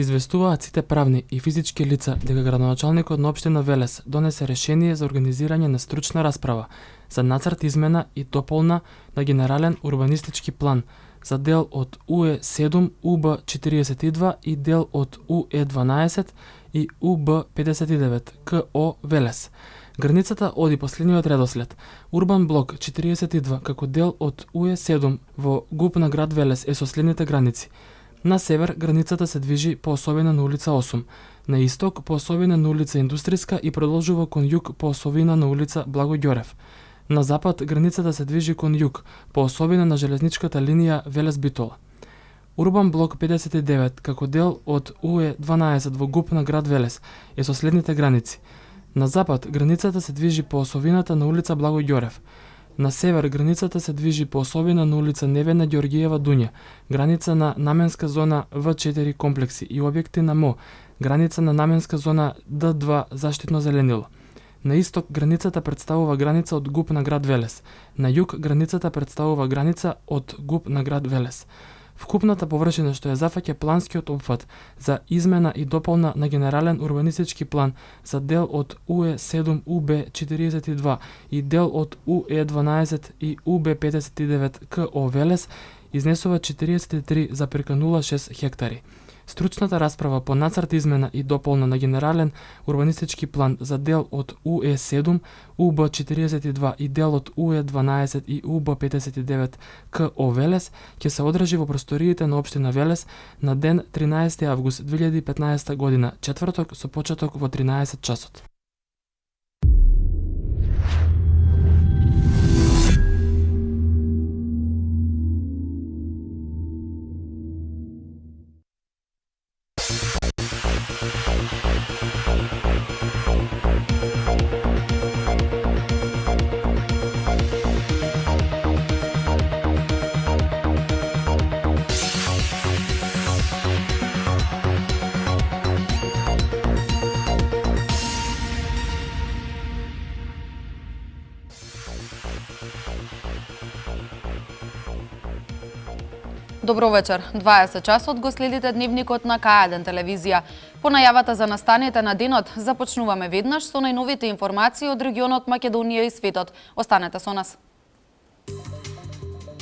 се известуваат сите правни и физички лица дека градоначалникот на општина Велес донесе решение за организирање на стручна расправа за нацрт измена и дополна на генерален урбанистички план за дел од УЕ7, УБ42 и дел од УЕ12 и УБ59 КО Велес. Границата оди по следниот редослед. Урбан блок 42 како дел од УЕ7 во ГУП на град Велес е со следните граници. На север границата се движи по осовина на улица 8, на исток по осовина на улица Индустријска и продолжува кон југ по осовина на улица Благо Ѓорев. На запад границата се движи кон југ по осовина на железничката линија Велес-Битола. Урбан блок 59 како дел од УЕ12 во ГУП на град Велес е со следните граници. На запад границата се движи по осовината на улица Благо Ѓорев. На север границата се движи по осовина на улица Невена Ѓоргиева Дуња, граница на наменска зона В4 комплекси и објекти на МО, граница на наменска зона Д2 заштитно зеленило. На исток границата представува граница од ГУП на град Велес. На југ границата представува граница од ГУП на град Велес. Вкупната површина што ја зафаќа планскиот опфат за измена и дополна на генерален урбанистички план за дел од УЕ7 УБ42 и дел од УЕ12 и УБ59 КО Велес изнесува 43,06 хектари. Стручната расправа по нацрт измена и дополна на генерален урбанистички план за дел од УЕ7, УБ42 и дел од УЕ12 и УБ59 КО Велес ќе се одржи во просториите на општина Велес на ден 13 август 2015 година, четврток со почеток во 13 часот. Добро вечер. 20 часот го следите дневникот на К1 телевизија. По најавата за настаните на денот, започнуваме веднаш со најновите информации од регионот Македонија и светот. Останете со нас.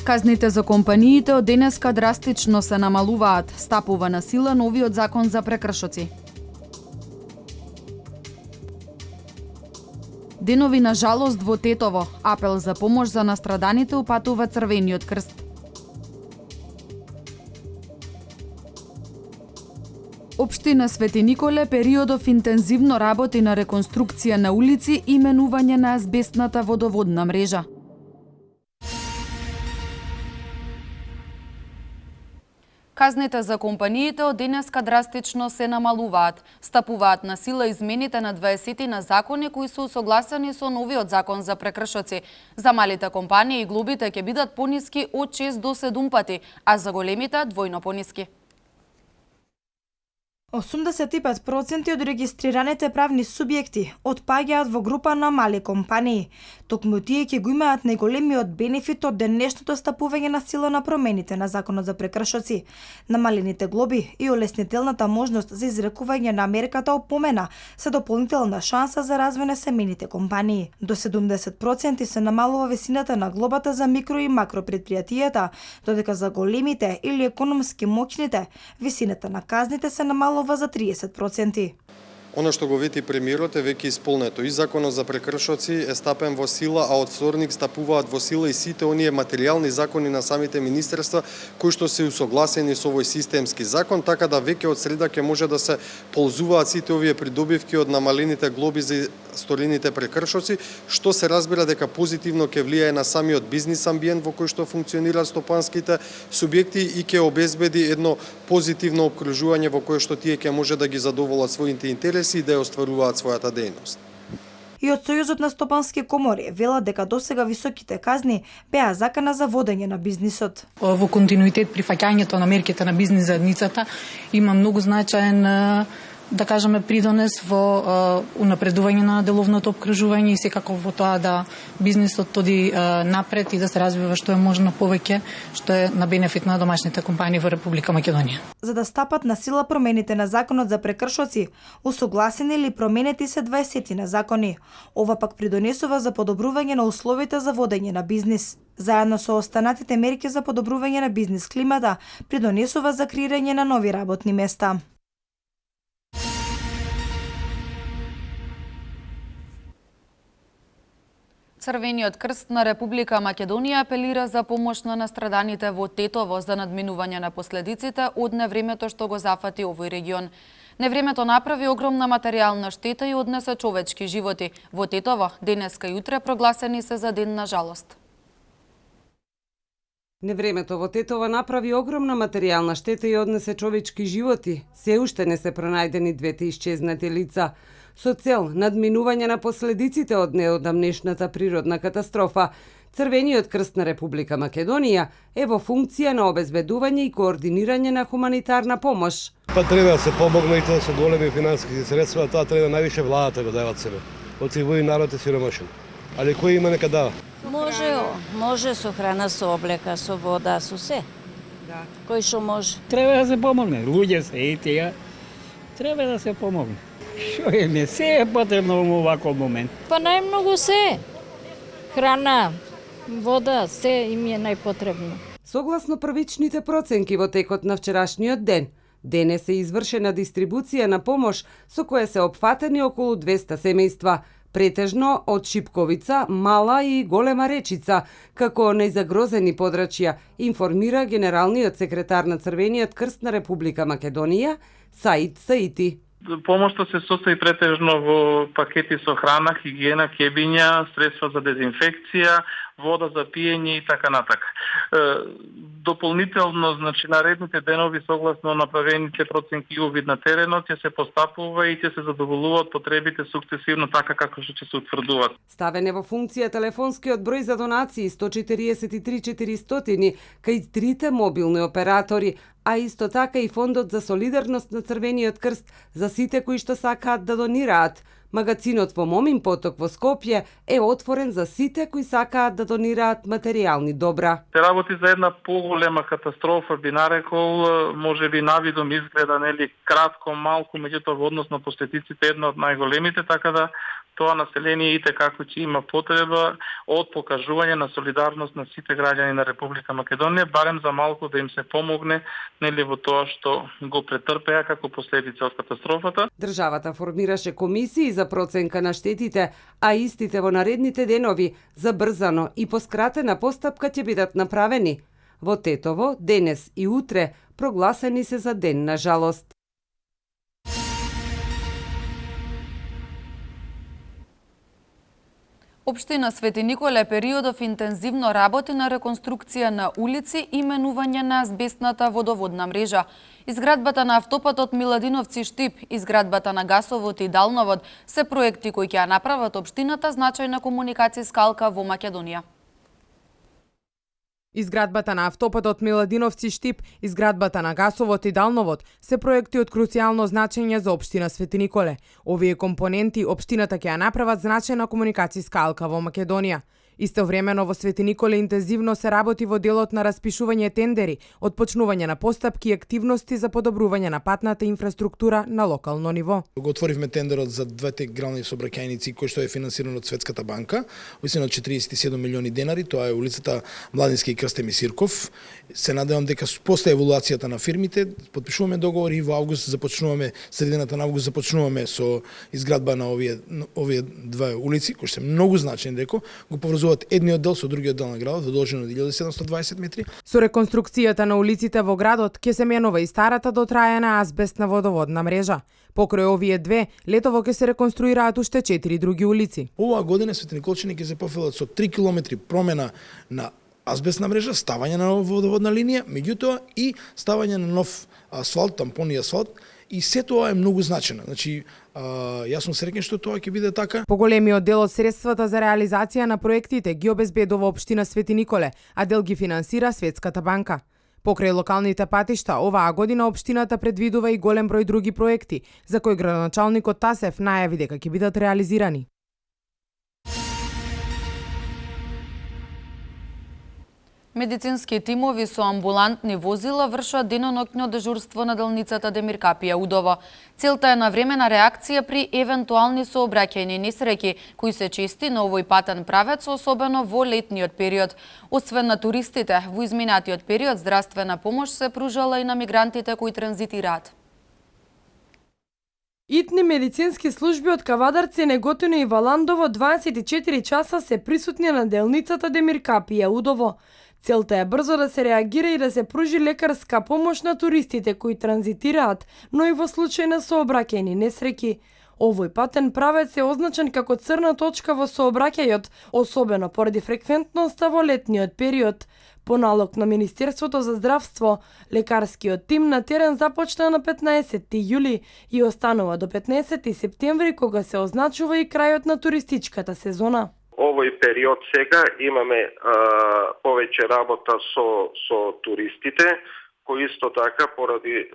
Казните за компаниите од денеска драстично се намалуваат. Стапува на сила новиот закон за прекршоци. Денови на жалост во Тетово. Апел за помош за настраданите упатува Црвениот крст. Општина Свети Николе периодов интензивно работи на реконструкција на улици и менување на азбестната водоводна мрежа. Казните за компаниите од денеска драстично се намалуваат. Стапуваат на сила измените на 20 на закони кои се усогласени со новиот закон за прекршоци. За малите компании глобите ќе бидат пониски од 6 до 7 пати, а за големите двојно пониски. 85% од регистрираните правни субјекти отпаѓаат во група на мали компании. Токму тие ќе го имаат најголемиот бенефит од денешното стапување на сила на промените на законот за прекршоци. Намалените глоби и олеснителната можност за изрекување на мерката опомена се дополнителна шанса за развој на семејните компании. До 70% се намалува висината на глобата за микро и макро предпријатијата, додека за големите или економски моќните висината на казните се намалува за 30%. Оно што го вети премиерот е веќе исполнето. И законот за прекршоци е стапен во сила, а од вторник стапуваат во сила и сите оние материјални закони на самите министерства кои што се усогласени со овој системски закон, така да веќе од среда ќе може да се ползуваат сите овие придобивки од намалените глоби за сторените прекршоци, што се разбира дека позитивно ќе влијае на самиот бизнис амбиент во кој што функционираат стопанските субјекти и ќе обезбеди едно позитивно окружување во кое што тие ќе може да ги задоволат своите интереси и да ја остваруваат својата дејност. И од Сојузот на стопански комори велат дека досега високите казни беа закана за водење на бизнисот. Во континуитет прифаќањето на мерките на бизнис заедницата има многу значаен да кажеме, придонес во унапредување на деловното опкружување и секако во тоа да бизнисот оди напред и да се развива што е можно повеќе, што е на бенефит на домашните компании во Република Македонија. За да стапат на сила промените на законот за прекршоци, усогласени или променети се 20 на закони. Ова пак придонесува за подобрување на условите за водење на бизнис. Заедно со останатите мерки за подобрување на бизнис климата, придонесува за креирање на нови работни места. Црвениот крст на Република Македонија апелира за помош на настраданите во Тетово за надминување на последиците од невремето што го зафати овој регион. Невремето направи огромна материјална штета и однесе човечки животи. Во Тетово денеска и утре прогласени се за ден на жалост. Невремето во Тетово направи огромна материјална штета и однесе човечки животи. Се уште не се пронајдени двете исчезнати лица. Со цел надминување на последиците од неодамнешната природна катастрофа, Црвениот крст на Република Македонија е во функција на обезбедување и координирање на хуманитарна помош. Па треба да се помогне и тоа со големи финансиски средства, тоа треба највише владата го дава себе. Од цивилни народ е сиромашен. Али кој има нека дава? Може со храна, со облека, со вода, со се. Да. Кој што може. Треба да се помогне. Луѓе се и тие. Треба да се помогне. Што е, не се е потребно во оваков момент. Па најмногу се. Храна, вода, се им е најпотребно. Согласно првичните проценки во текот на вчерашниот ден, денес е извршена дистрибуција на помош со која се опфатени околу 200 семејства, претежно од Шипковица, Мала и Голема Речица, како најзагрозени подрачја, информира генералниот секретар на Црвениот крст на Република Македонија, Саид Саити. Помошта се состои претежно во пакети со храна, хигиена, кебиња, средства за дезинфекција, вода за пиење и така натака. Дополнително, наредните денови согласно направените проценки и увид на теренот ќе се постапува и ќе се задоволуваат потребите сукцесивно така како што ќе се утврдуваат. Ставен е во функција телефонскиот број за донации 143 400 кај трите мобилни оператори, а исто така и Фондот за солидарност на Црвениот крст за сите кои што сакаат да донираат. Магазинот во Момин поток во Скопје е отворен за сите кои сакаат да донираат материјални добра. Се работи за една поголема катастрофа, би нарекол, можеби навидом изгледа кратко, малку, меѓутоа во однос на последиците една од најголемите, така да тоа население ите како ќе има потреба од покажување на солидарност на сите граѓани на Република Македонија, барем за малку да им се помогне во тоа што го претрпеа како последица од катастрофата. Државата формираше комисии за проценка на штетите, а истите во наредните денови забрзано и по скратена постапка ќе бидат направени. Во Тетово денес и утре прогласени се за ден на жалост. Општина Свети Николе периодов интензивно работи на реконструкција на улици и менување на азбестната водоводна мрежа. Изградбата на автопатот Миладиновци-Штип, изградбата на гасовод и далновод се проекти кои ќе ја направат општината значајна комуникацијска алка во Македонија. Изградбата на автопатот Миладиновци-Штип, изградбата на гасовод и далновод се проекти од круцијално значење за општина Свети Николе. Овие компоненти општината ќе ја направат значајна комуникацијска алка во Македонија. Истовремено во Свети Николе интензивно се работи во делот на распишување тендери, отпочнување на постапки и активности за подобрување на патната инфраструктура на локално ниво. Го отворивме тендерот за двете грални сообраќајници кој што е финансиран од Светската банка, во од 47 милиони денари, тоа е улицата Младински и Крстем и Сирков. Се надевам дека после еволуацијата на фирмите потпишуваме договори и во август започнуваме, средината на август започнуваме со изградба на овие две улици кои се многу значајни, деко го поврзуваат едниот дел со другиот дел на градот во должина од 1720 метри. Со реконструкцијата на улиците во градот ќе се менува и старата дотрајана азбестна водоводна мрежа. Покрај овие две, летово ќе се реконструираат уште 4 други улици. Оваа година Свети Николчани ќе се пофелат со 3 километри промена на азбестна мрежа, ставање на нова водоводна линија, меѓутоа и ставање на нов асфалт, тампон и асфалт, и се тоа е многу значено. Значи, јас сум среќен што тоа ќе биде така. Поголемиот дел од средствата за реализација на проектите ги обезбедува општина Свети Николе, а дел ги финансира Светската банка. Покрај локалните патишта, оваа година општината предвидува и голем број други проекти, за кои градоначалникот Тасев најави дека ќе бидат реализирани. Медицински тимови со амбулантни возила вршат деноноќно дежурство на делницата Демир Капија Удово. Целта е навремена реакција при евентуални сообраќајни несреќи, кои се чести на овој патен правец, особено во летниот период. Освен на туристите, во изминатиот период здравствена помош се пружала и на мигрантите кои транзитираат. Итни медицински служби од Кавадарци, Неготино и Валандово 24 часа се присутни на делницата Демир Капија Удово. Целта е брзо да се реагира и да се пружи лекарска помош на туристите кои транзитираат, но и во случај на сообраќајни несреќи. Овој патен правец е означен како црна точка во сообраќајот, особено поради фреквентноста во летниот период. По налог на Министерството за здравство, лекарскиот тим на терен започна на 15 јули и останува до 15 септември, кога се означува и крајот на туристичката сезона. Овој период сега имаме повеќе работа со туристите, кои исто така поради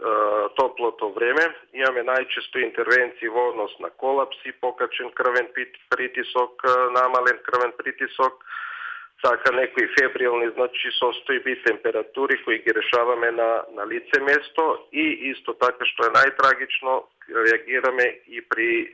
топлото време имаме најчесто интервенции во однос на колапси, покачен крвен притисок, намален крвен притисок, така некои фебрилни, значи состојби, температури кои ги решаваме на лице место и исто така што е најтрагично реагираме и при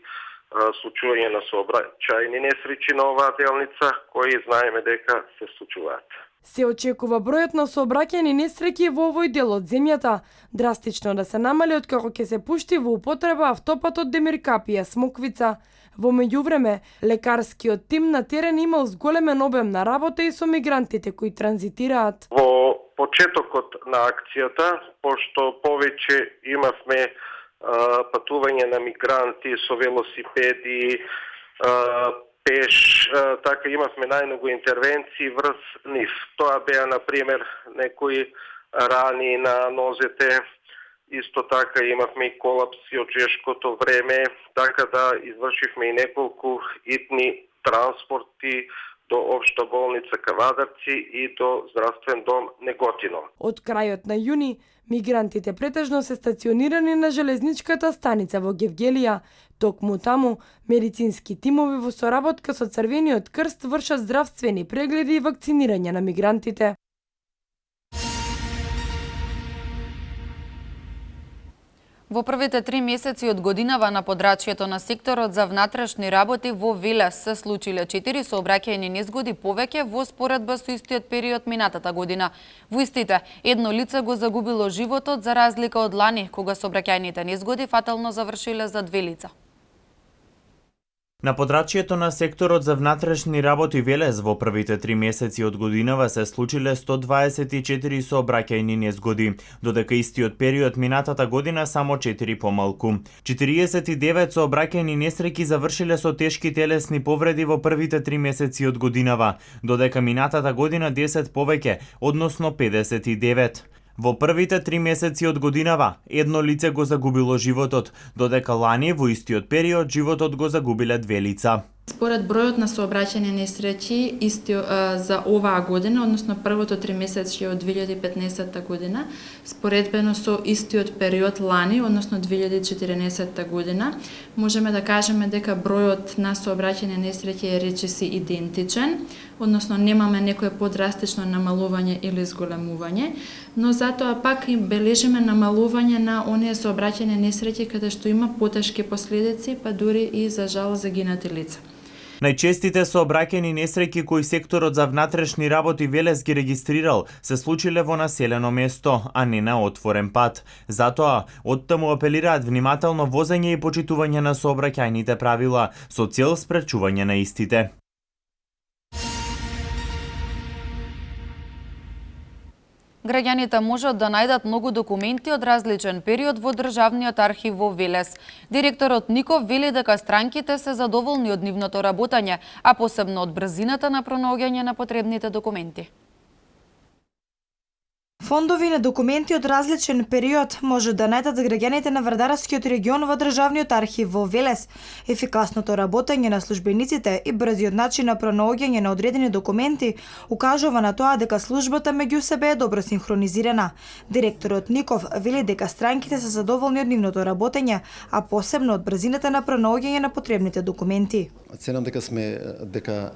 случување на сообраќајни несреќи на оваа делница, кои знаеме дека се случуваат. Се очекува бројот на сообраќајни несреќи во овој дел од земјата драстично да се намали откако ќе се пушти во употреба автопатот Демир Капија Смоквица. Во меѓувреме, лекарскиот тим на терен имал зголемен обем на работа и со мигрантите кои транзитираат. Во почетокот на акцијата, пошто повеќе имавме патување на мигранти со велосипеди, пеш, така имавме најмногу интервенции врз нив. Тоа беа, например, некои рани на нозете, исто така имавме и колапси од жешкото време, така да извршивме и неколку итни транспорти до Општа болница Кавадарци и до здравствен дом Неготино. Од крајот на јуни, мигрантите претежно се стационирани на железничката станица во Гевгелија. Токму таму, медицински тимови во соработка со Црвениот крст вршат здравствени прегледи и вакцинирање на мигрантите. Во првите 3 месеци од годинава на подрачјето на секторот за внатрешни работи во Велес се случиле 4 сообраќајни незгоди повеќе во споредба со истиот период минатата година. Во истите, едно лице го загубило животот за разлика од лани, кога сообраќајните незгоди фатално завршиле за 2 лица. На подрачјето на секторот за внатрешни работи Велес во првите 3 месеци од годинава се случиле 124 сообраќајни незгоди, додека истиот период минатата година само 4 помалку. 49 сообраќајни несреќи завршиле со тешки телесни повреди во првите 3 месеци од годинава, додека минатата година 10 повеќе, односно 59. Во првите 3 месеци од годинава, едно лице го загубило животот, додека лани во истиот период животот го загубиле 2 лица. Според бројот на сообраќајни несреќи за оваа година, односно првото 3 месечје од 2015 година, споредбено со истиот период лани, односно 2014 година, можеме да кажеме дека бројот на сообраќајни несреќи е речиси идентичен, односно немаме некое подрастично намалување или зголемување, но затоа пак и бележиме намалување на оние сообраќајни несреќи каде што има потешки последици, па дури и за жал загинати лица. Најчестите сообраќајни несреќи кои секторот за внатрешни работи Велес ги регистрирал се случиле во населено место, а не на отворен пат. Затоа, оттаму апелираат внимателно возење и почитување на сообраќајните правила со цел спречување на истите. Граѓаните можат да најдат многу документи од различен период во Државниот архив во Велес. Директорот Ников вели дека странките се задоволни од нивното работење, а посебно од брзината на пронаоѓање на потребните документи. Фондови на документи од различен период може да најдат граѓаните на Вардарскиот регион во Државниот архив во Велес. Ефикасното работење на службениците и брзиот начин на пронаоѓање на одредени документи укажува на тоа дека службата меѓу себе е добро синхронизирана. Директорот Ников вели дека странките се задоволни од нивното работење, а посебно од брзината на пронаоѓање на потребните документи. Ценам дека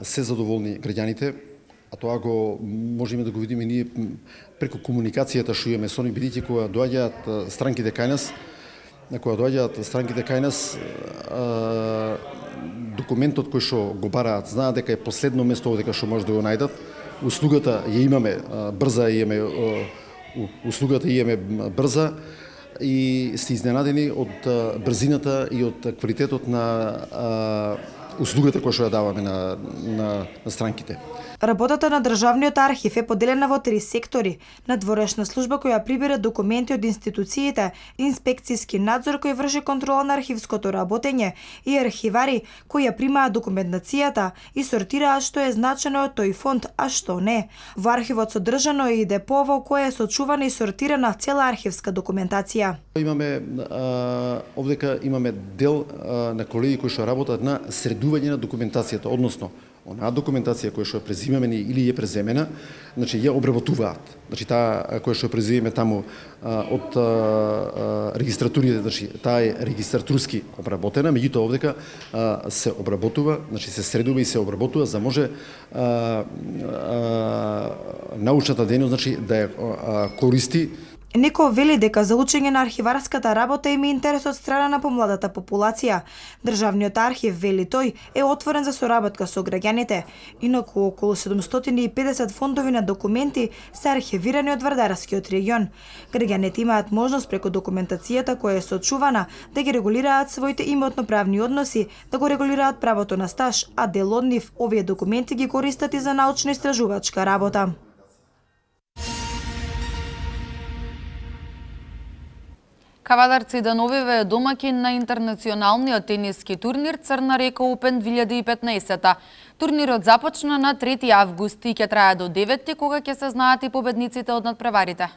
се задоволни граѓаните, а тоа го можеме да го видиме ние преку комуникацијата што имаме со нив, бидејќи кога доаѓаат странките кај нас, документот кој што го бараат знаат дека е последно место дека што може да го најдат. Услугата ја имаме брза, и сте изненадени од брзината и од квалитетот на услугата која што ја даваме на странките. Работата на Државниот архив е поделена во 3 сектори: надворешна служба која прибира документи од институциите, инспекцијски надзор кој врши контрола на архивското работење и архивари кои ја примаат документацијата и сортираат што е значено од тој фонд, а што не. Во архивот содржано е и депо во кое е сочувана и сортирана цела архивска документација. Овдека имаме дел на колеги кои што работат на средување на документацијата, односно онаа документација која што е преземена или е преземена, значи ја обработуваат. Значи таа која што е преземена таму од регистратурите, значи таа е регистратурски обработена, меѓутоа овдека се обработува, значи се средува и се обработува за може научната дејност, значи да ја користи. Нико вели дека за учење на архиварската работа има интерес од страна на помладата популација. Државниот архив, вели тој, е отворен за соработка со граѓаните. Инаку околу 750 фондови на документи се архивирани од Вардарскиот регион. Граѓаните имаат можност преку документацијата која е сочувана да ги регулираат своите имотно-правни односи, да го регулираат правото на стаж, а дел од нив овие документи ги користат и за научно-истражувачка работа. Кавадарци Дановиве е домаќин на интернационалниот тениски турнир Црна река Open 2015. Турнирот започна на 3 август и ќе трае до 9, кога ќе се знаат и победниците од надпреварите.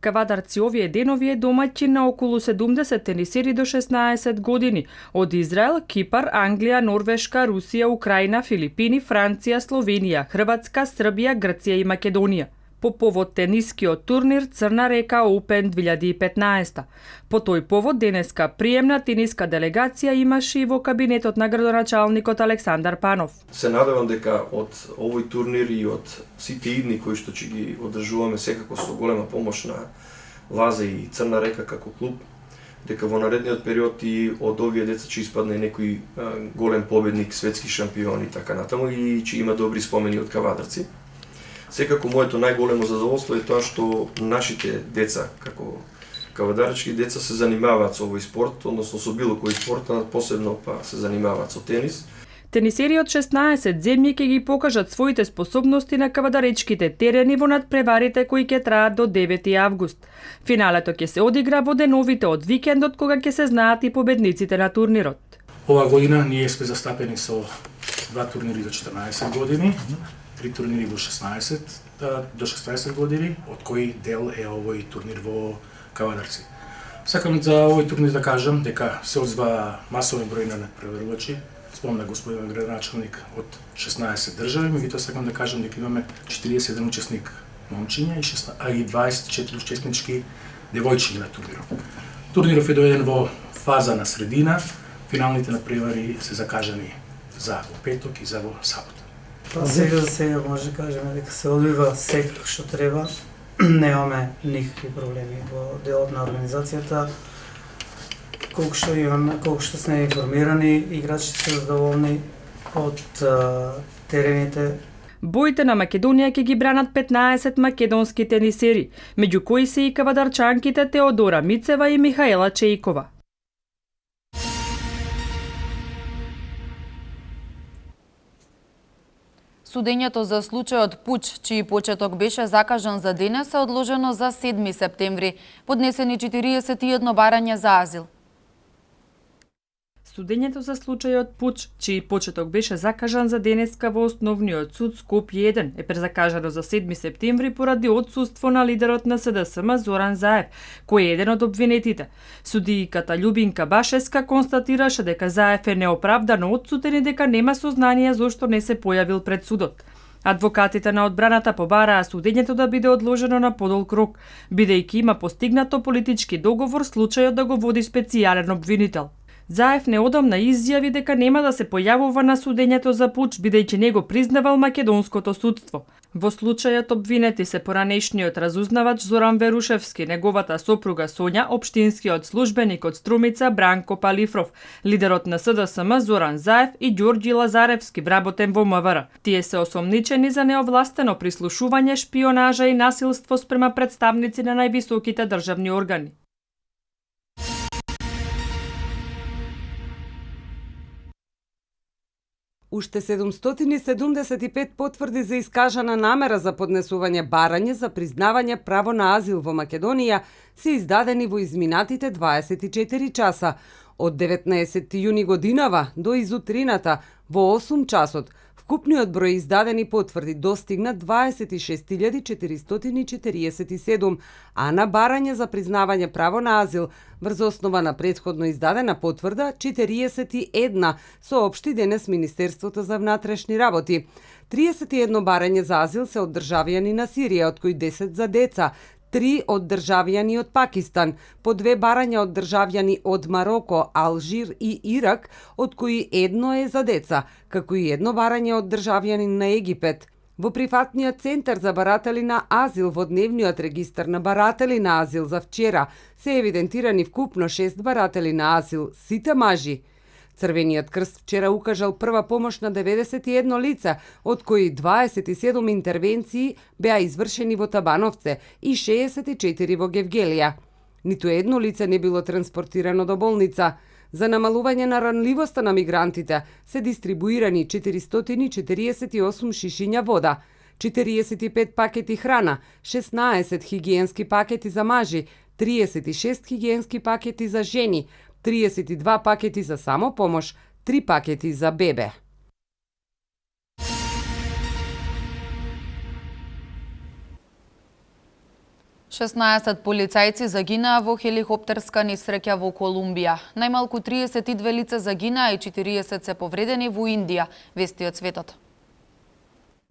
Кавадарци овие денови е домаќин на околу 70 тенисери до 16 години од Израел, Кипар, Англија, Норвешка, Русија, Украина, Филипини, Франција, Словенија, Хрватска, Србија, Грција и Македонија. По повод тенискиот турнир Црна река Open 2015. По тој повод денеска приемна тениска делегација имаше и во кабинетот на градоначалникот Александар Панов. Се надевам дека од овој турнир и од сите идни кои што ќе ги одржуваме секако со голема помош на Лаза и Црна река како клуб, дека во наредниот период и од овие деца ќе испадне некој голем победник, светски шампион и така натаму, и ќе има добри спомени од кавадарци. Секако моето најголемо задоволство е тоа што нашите деца, како кавадарчки деца, се занимаваат со овој спорт, односно со било кој спорт, а посебно се занимаваат со тенис. Тенисери од 16 земји ќе ги покажат своите способности на кавадаречките терени во надпреварите кои ќе траат до 9 август. Финалето ќе се одигра во деновите од викендот кога ќе се знаат и победниците на турнирот. Ова година ние сме застапени со 2 турнири до 14 години. 3 турнири во 16 до 16 години, од кои дел е овој турнир во Кавадарци. Сакам за овој турнир да кажам дека се одзва масовен број на надпреварувачи. Спомна господин градоначалник од 16 држави, меѓутоа сакам да кажам дека имаме 41 учесник момчиња и 24 учеснички девојчиња на турнирот. Турнирот е доеден во фаза на средина, финалните надпревари се закажани за во петок и за во сабота. Сега за сега може да кажеме дека се одвива се како што треба. Немаме никакви проблеми во делот на организацијата. Колку што сме информирани, играчите се задоволни од терените. Боите на Македонија ќе ги бранат 15 македонски тенисери, меѓу кои се и кавадарчанките Теодора Мицева и Михаела Чејкова. Судењето за случајот пуч, чиј почеток беше закажан за денес, е одложено за 7 септември. Поднесени 41 барања за азил. Судењето за случајот Пуч, чиј почеток беше закажан за денеска во Основниот суд Скопје 1, е презакажано за 7 септември поради отсуство на лидерот на СДСМ Зоран Заев, кој е еден од обвинетите. Судијката Љубинка Башевска констатираше дека Заев е неоправдано отсутен и дека нема сознание зошто не се појавил пред судот. Адвокатите на одбраната побараа судењето да биде одложено на подолг рок, бидејќи има постигнато политички договор случајот да го води специјален обвинител. Заев неодамна изјави дека нема да се појавува на судењето за Пуч, бидејќи не го признавал македонското судство. Во случајот обвинети се поранешниот разузнавач Зоран Верушевски, неговата сопруга Сонја, општинскиот службеник од Струмица Бранко Палифров, лидерот на СДСМ Зоран Заев и Ѓорѓи Лазаревски, вработен во МВР. Тие се осомничени за неовластено прислушување, шпионажа и насилство спрема представници на највисоките државни органи. Уште 775 потврди за искажана намера за поднесување барање за признавање право на азил во Македонија се издадени во изминатите 24 часа. Од 19 јуни годинава до изутрината во 8 часот, вкупниот број издадени потврди достигна 26.447, а на барање за признавање право на азил врз основа на претходно издадена потврда 41, соопшти денес Министерството за внатрешни работи. 31 барање за азил се од државјани на Сирија, од кои 10 за деца, 3 од државјани од Пакистан, по 2 барања од државјани од Мароко, Алжир и Ирак, од кои едно е за деца, како и едно барање од државјани на Египет. Во прифатниот центар за баратели на азил во дневниот регистар на баратели на азил за вчера се евидентирани вкупно 6 баратели на азил, сите мажи. Црвениот крст вчера укажал прва помош на 91 лица, од кои 27 интервенции беа извршени во Табановце и 64 во Гевгелија. Ниту едно лице не било транспортирано до болница. За намалување на ранливоста на мигрантите се дистрибуирани 448 шишиња вода, 45 пакети храна, 16 хигиенски пакети за мажи, 36 хигиенски пакети за жени, 32 пакети за самопомош, 3 пакети за бебе. Шестнаесет полицајци загинаа во хеликоптерска несреќа во Колумбија. Најмалку 32 лица загинаа и 40 се повредени во Индија, вести од светот.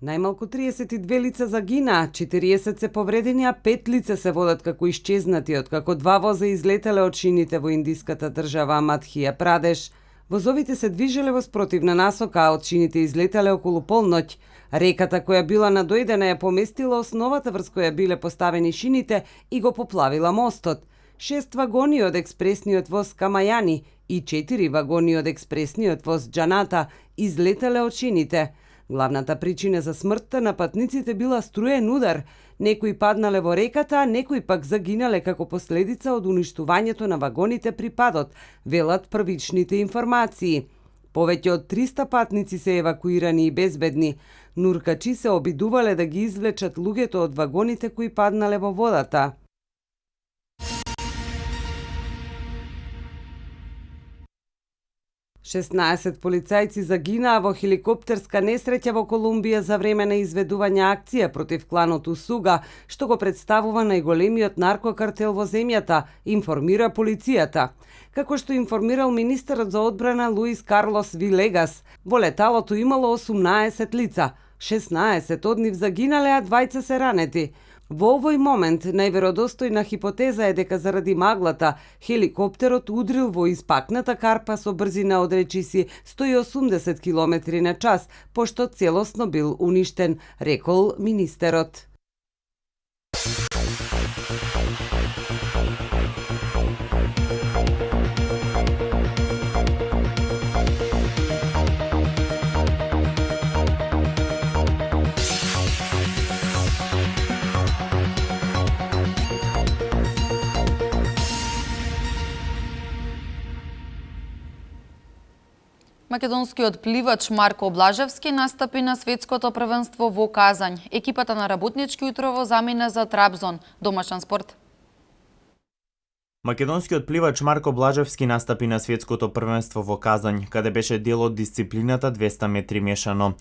Најмалку 32 лица загинаа, 40 се повредени, а 5 лица се водат како исчезнати, откако 2 воза излетеле од шините во индиската држава Мадхија Прадеш. Возовите се движеле во спротивна насока, а од шините излетеле околу полноќ. Реката која била надојдена ја поместила основата врз која биле поставени шините и го поплавила мостот. 6 вагони од експресниот воз Камајани и 4 вагони од експресниот воз Џаната излетеле од шините. Главната причина за смртта на патниците била струен удар. Некои паднале во реката, а некои пак загинале како последица од уништувањето на вагоните при падот, велат првичните информации. Повеќе од 300 патници се евакуирани и безбедни. Нуркачи се обидувале да ги извлечат луѓето од вагоните кои паднале во водата. Шестнаесет полицајци загинаа во хеликоптерска несреќа во Колумбија за време на изведување акција против кланот Усуга, што го представува најголемиот наркокартел во земјата, информира полицијата. Како што информирал министерот за одбрана Луис Карлос Вилегас, во леталото имало 18 лица, 16 од нив загинале, а 2 се ранети. Во овој момент најверодостојна хипотеза е дека заради маглата хеликоптерот удрил во испакната карпа со брзина од речиси 180 км на час, пошто целосно бил уништен, рекол министерот. Македонскиот пливач Марко Блажевски настапи на светското првенство во Казањ. Екипата на работнички утрово замина за Трабзон, домашен спорт. Македонскиот пливач Марко Блажевски настапи на светското првенство во Казањ, каде беше дел од дисциплината 200 метри мешано.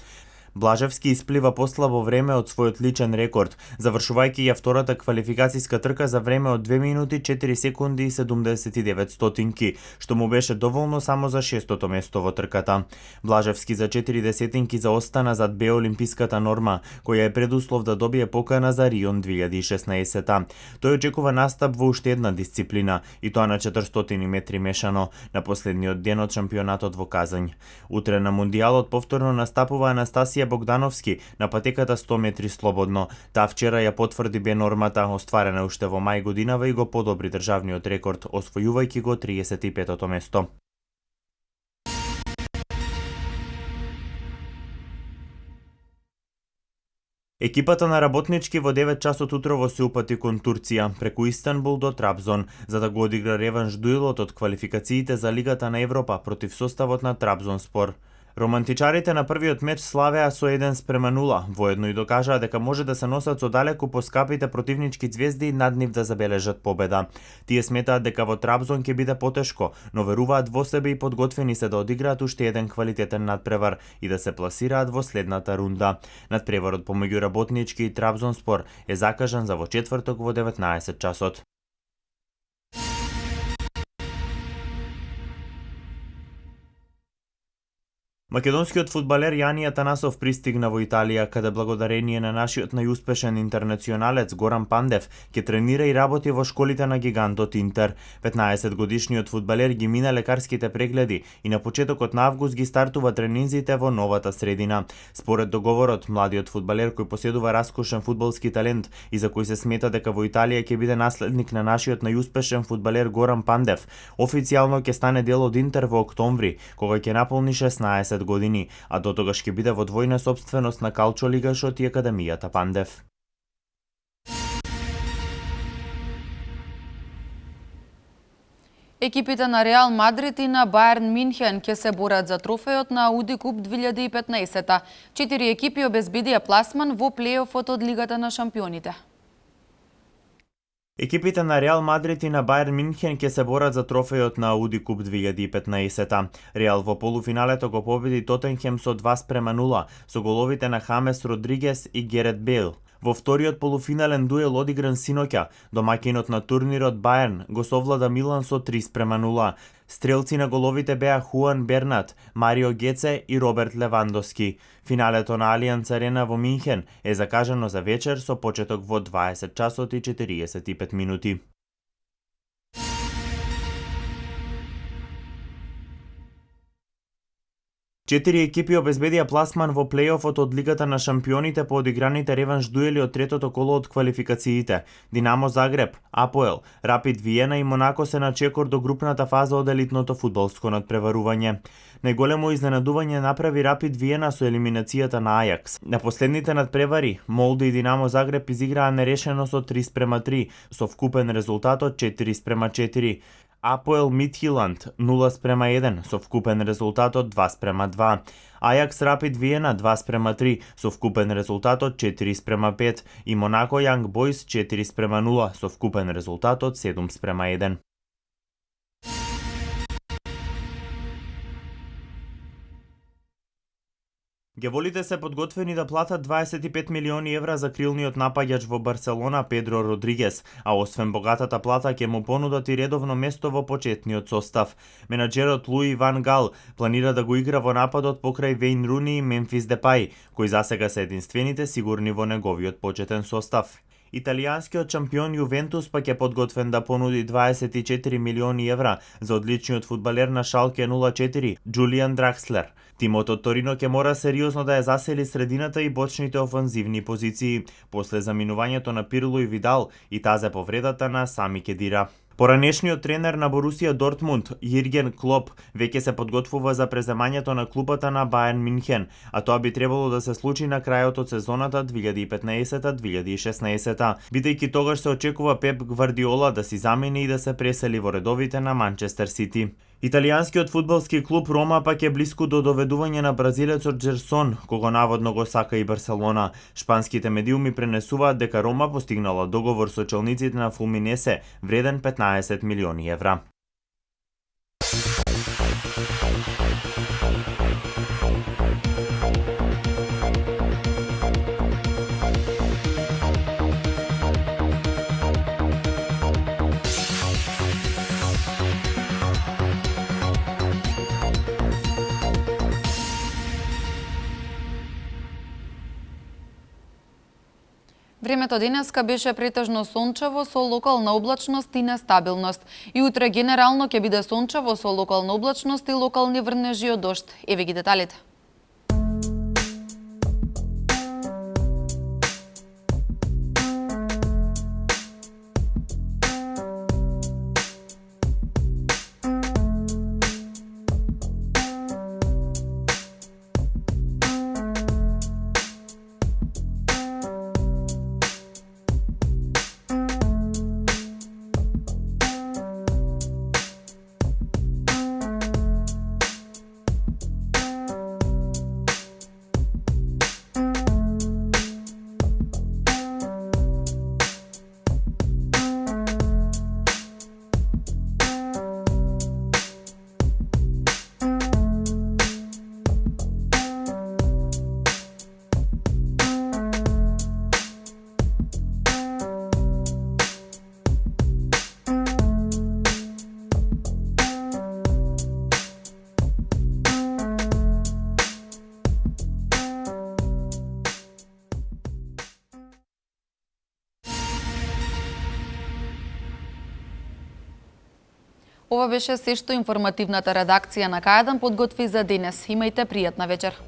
Блажевски исплива послабо време од својот личен рекорд, завршувајќи ја втората квалификацијска трка за време од 2 минути 4 секунди и 79 стотинки, што му беше доволно само за 6-тото место во трката. Блажевски за 4 десетинки заостана зад Б олимписката норма, која е предуслов да добие покана за Рион 2016. Тој очекува настап во уште една дисциплина, и тоа на 400 метри мешано, на последниот ден од шампионатот во Казањ. Утре на Мундијалот повторно настапува Анастасија Богдановски на патеката 100 метри слободно. Таа вчера ја потврди Б нормата, остварена уште во мај годинава, и го подобри државниот рекорд, освојувајќи го 35-тото место. Екипата на работнички во 9 часот утрово се упати кон Турција, преку Истанбул до Трабзон, за да го одигра реванш дуелот од квалификациите за Лигата на Европа против составот на Трабзонспор. Романтичарите на првиот меч славеа со 1:0, воедно и докажаа дека може да се носат со далеку поскапите противнички ѕвезди и над нив да забележат победа. Тие сметаат дека во Трабзон ќе биде потешко, но веруваат во себе и подготвени се да одиграат уште еден квалитетен надпревар и да се пласираат во следната рунда. Надпреварот помеѓу работнички и Трабзонспор е закажан за во четврток во 19 часот. Македонскиот фудбалер Јани Атанасов пристигна во Италија, каде благодарение на нашиот најуспешен интернационалец Горан Пандев ќе тренира и работи во школите на гигантот Интер. 15-годишниот фудбалер ги мина лекарските прегледи и на почетокот на август ги стартува тренинзите во новата средина. Според договорот, младиот фудбалер кој поседува раскошен фудбалски талент и за кој се смета дека во Италија ќе биде наследник на нашиот најуспешен фудбалер Горан Пандев, официјално ќе стане дел од Интер во октомври, кога ќе наполни 16 години, а до тогаш ќе биде во двојна собственост на калчолигашот и Академијата Пандев. Екипите на Реал Мадрид и на Баерн Минхен ќе се борат за трофејот на Ауди Куп 2015. 4 екипи обезбедија пласман во плејофот од Лигата на шампионите. Екипите на Реал Мадрид и на Баерн Минхен ќе се борат за трофејот на Ауди Куп 2015. Реал во полуфиналето го победи Тотенхем со 2:0 со головите на Хамес Родригес и Герет Бейл. Во вториот полуфинален дуел одигран синоќа, домаќинот на турнирот Баерн го совлада Милан со 3:0. Стрелци на головите беа Хуан Бернат, Марио Геце и Роберт Левандовски. Финалето на Алијанс Арена во Минхен е закажано за вечер со почеток во 20 часот и 45 минути. Четири екипи обезбедија пласман во плејофот од Лигата на шампионите по одиграните реванш дуели од третото коло од квалификациите. Динамо Загреб, Апоел, Рапид Виена и Монако се на чекор до групната фаза од елитното фудбалско надпреварување. Најголемо изненадување направи Рапид Виена со елиминацијата на Ајакс. На последните надпревари, Молде и Динамо Загреб изиграа нерешено со 3:3, со вкупен резултат од 4:4. Апоел Мидтјиланд 0:1 со вкупен резултат од 2:2. Ајакс Рапид Виена 2:3 со вкупен резултат од 4:5 и Монако Јанг Бойс 4:0 со вкупен резултат од 7:1. Геволите се подготвени да платат 25 милиони евра за крилниот напаѓач во Барселона Педро Родригес, а освен богатата плата ќе му понудат и редовно место во почетниот состав. Менаџерот Луи Ван Гал планира да го игра во нападот покрај Вейн Руни и Мемфис Депај, кои засега се единствените сигурни во неговиот почетен состав. Италијанскиот шампион Јувентус пак е подготвен да понуди 24 милиони евра за одличниот фудбалер на Шалке 04, Џулијан Дракслер. Тимот од Торино ќе мора сериозно да ја засели средината и бочните офанзивни позиции, после заминувањето на Пирло и Видал и тазе повредата на Сами Кедира. Поранешниот тренер на Борусија Дортмунд, Јирген Клоп, веќе се подготвува за преземањето на клупата на Баерн Минхен, а тоа би требало да се случи на крајот од сезоната 2015-2016, бидејќи тогаш се очекува Пеп Гвардиола да си замени и да се пресели во редовите на Манчестер Сити. Италијанскиот фудбалски клуб Рома пак е блиску до доведување на бразилецот Джерсон, кого наводно го сака и Барселона. Шпанските медиуми пренесуваат дека Рома постигнала договор со челниците на Фулминесе, вреден 15 милиони евра. Времето денеска беше претежно сончево со локална облачност и нестабилност. И утре генерално ќе биде сончево со локална облачност и локални врнежи од дожд. Еве ги деталите. Ова беше се што информативната редакција на К1 подготви за денес. Имајте пријатна вечер.